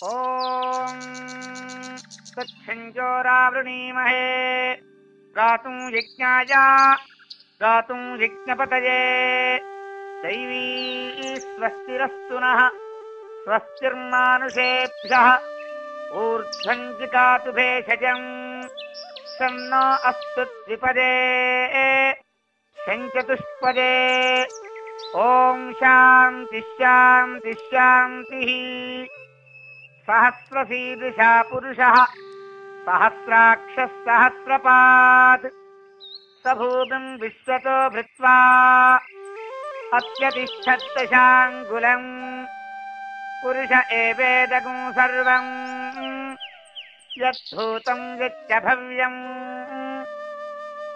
ॐ तच्छञ्जोरावृणीमहे गातुं यज्ञाय गातुं यज्ञपतये दैवी स्वस्तिरस्तु नः स्वस्तिर्मानुषेभ्यः ऊर्ध्वं जिगातु भेषजम् सन्नो अस्तु द्विपदे शञ्चतुष्पदे ॐ शान्ति शान्ति शान्तिः सहस्रशीर्षा पुरुषः सहस्राक्षः सहस्रपात् स भूमिं विश्वतो भृत्वा अत्यतिष्ठत्दशाङ्गुलम् पुरुष एवेदगुं सर्वम् यद्भूतं यच्च भव्यम्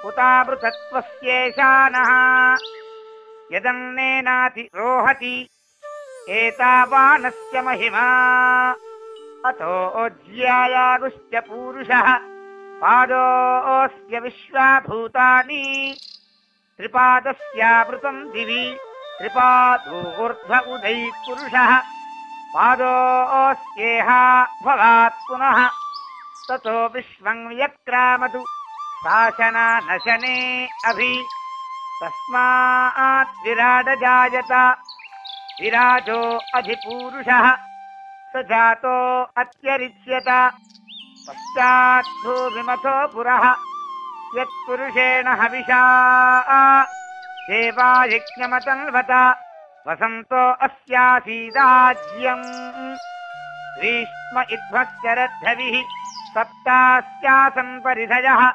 उतावृतत्वस्येषानः यदन्नेनातिरोहति एतावानस्य महिमा अतो ज्यायागुश्च पूरुषः पादोऽस्य विश्वाभूतानि त्रिपादस्यावृतं दिवि त्रिपादोर्ध्व उदैः पुरुषः पादोऽस्येह भवात् पुनः ततो विश्वं व्यक्रामतु शासनानशने अभि तस्मात् विराडजायत विराजो अधिपूरुषः स जातो अत्यरिच्यत पश्चात् भूमिमथो पुरः यत्पुरुषेण हविषा देवा यज्ञमतन्वत वसन्तो अस्यासीदाज्यम् ग्रीष्म इध्वस्य रद्धविः सप्तास्यासन् परिधयः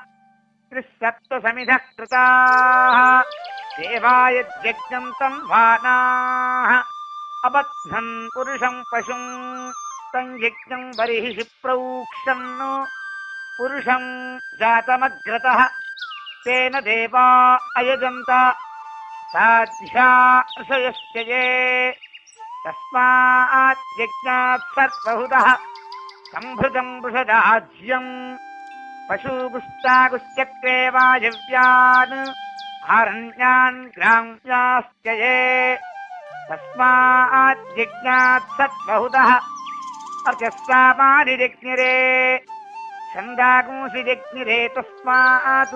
त्रिसप्तसमिधः कृताः देवा यज्ञं तन्वानाः अबध्नन् पुरुषं पशुं तं यज्ञं बर्हिषि प्रोक्षन् पुरुषं जातमग्रतः तेन देवा अयजन्त साध्यार्षयश्च ये तस्मात् यज्ञात् सर्वहुतः सम्भृतं वृषदाज्यम् पशुगुस्तागुश्चक्रे वायव्यान् आरण्यान् ग्राम्याश्च ये तस्मात् यज्ञात् सत्बहुतः अर्चस्सामानि जज्ञिरे छन्दागुंसि जज्ञिरे तस्मात्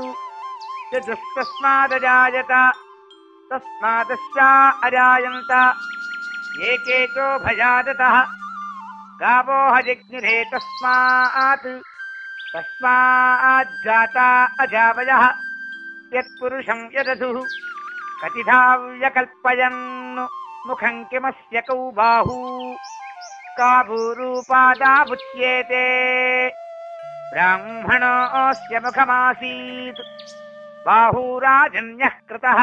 चतुस्तस्मादजायत तस्मादस्या अजायन्त एकेचो भजादतः गावोह जज्ञिरे तस्मात् तस्माज्जाता अजावयः यत्पुरुषं यदधुः कतिधा व्यकल्पयन् मुखं किमस्य कौ बाहू का भूरूपादावुच्येते ब्राह्मणोऽस्य मुखमासीत् बाहूराजन्यः कृतः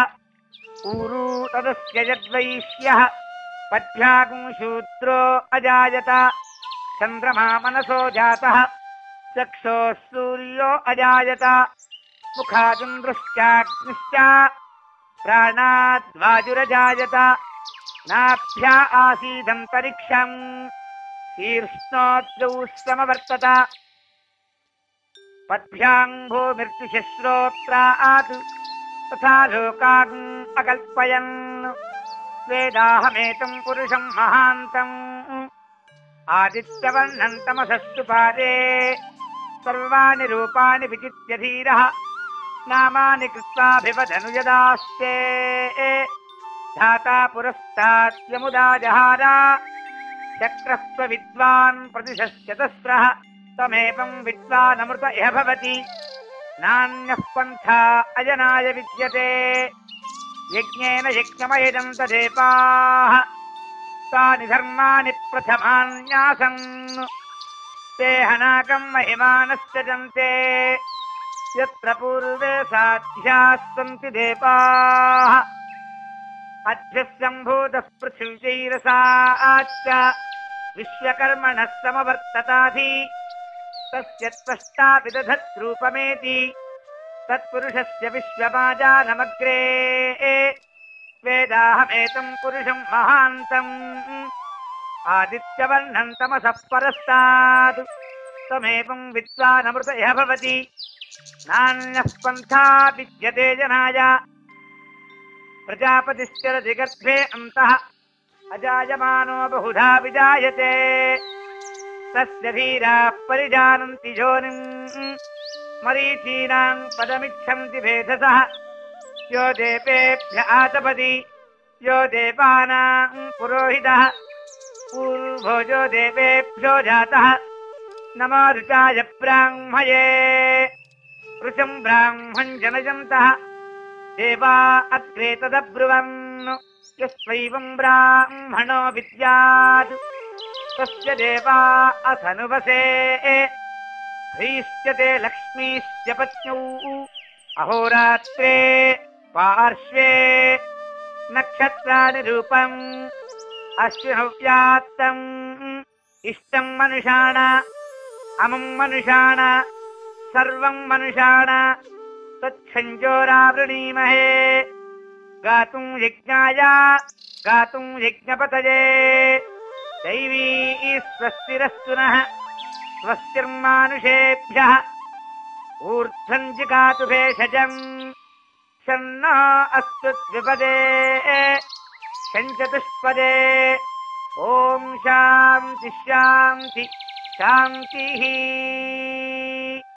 ऊरू तदस्य यद्वैश्यः पद्भ्यागुं शूद्रो अजायत चन्द्रमा मनसो जातः चक्षोः सूर्यो अजायत मुखादिन्द्रश्चाग्निश्च प्राणाद्वाजुरजायत नाभ्या आसीदन्तरिक्षम् शीर्ष्णोद्गौ समवर्तत पद्भ्याम् भूमिर्तिश्रोत्रात् तथा लोकान् अकल्पयन् वेदाहमेतम् पुरुषम् महान्तम् आदित्यवर्णम् तमसस्तु पादे सर्वाणि रूपाणि विचित्य धीरः नामानि कृत्वाभिवदनु यदास्ते धाता पुरस्ताद्यमुदा जहार चक्रस्व विद्वान् प्रतिशश्चतस्रः तमेवं विद्वानमृत इह भवति नान्यः पन्था अजनाय विद्यते यज्ञेन यज्ञमयजं तदेवाः तानि धर्माणि प्रथमान्यासन् ते हनाकं महिमानश्च जन्ते यत्र पूर्वे साध्याः सन्ति देवाः अद्य सम्भूतः पृथिव्यैरसाच्च विश्वकर्मणः समवर्तताधि तस्य त्वष्टा विदधत् रूपमेति तत्पुरुषस्य विश्वमाजानमग्रे वेदाहमेतं पुरुषं महान्तम् आदित्यवर्णं तमसः परस्तात् तमेवं विद्वानमृत इह भवति नान्यः पन्था विद्यते जनाय प्रजापतिश्चरति गर्भे अन्तः अजायमानो बहुधा विजायते तस्य धीराः परिजानन्ति योनिम् मरीचीनां पदमिच्छन्ति भेदसः यो देवेभ्य आतपति यो देवानां पुरोहितः पूर्वो यो देवेभ्यो जातः नमो ऋचाय ब्राह्मये ऋचं ब्राह्मं जनयन्तः देवा अग्रे तदब्रुवन् यस्वैवं ब्राह्मणो विद्यात् तस्य देवा अथनुवसे ह्रीश्चते लक्ष्मीश्च पत्न्यौ अहोरात्रे पार्श्वे नक्षत्राणि रूपम् अश्विनव्यात्तम् इष्टं मनुषाण अमं मनुषाण सर्वं मनुषाण तच्छञ्जोरावृणीमहे गातुं यज्ञाय गातुं यज्ञपतये दैवी स्वस्तिरस्तु नः स्वस्तिर्मानुषेभ्यः ऊर्ध्वं जिगातु भेषजम् शन्नो अस्तु द्विपदे शञ्चतुष्पदे ॐ शान्ति शान्ति शान्तिः।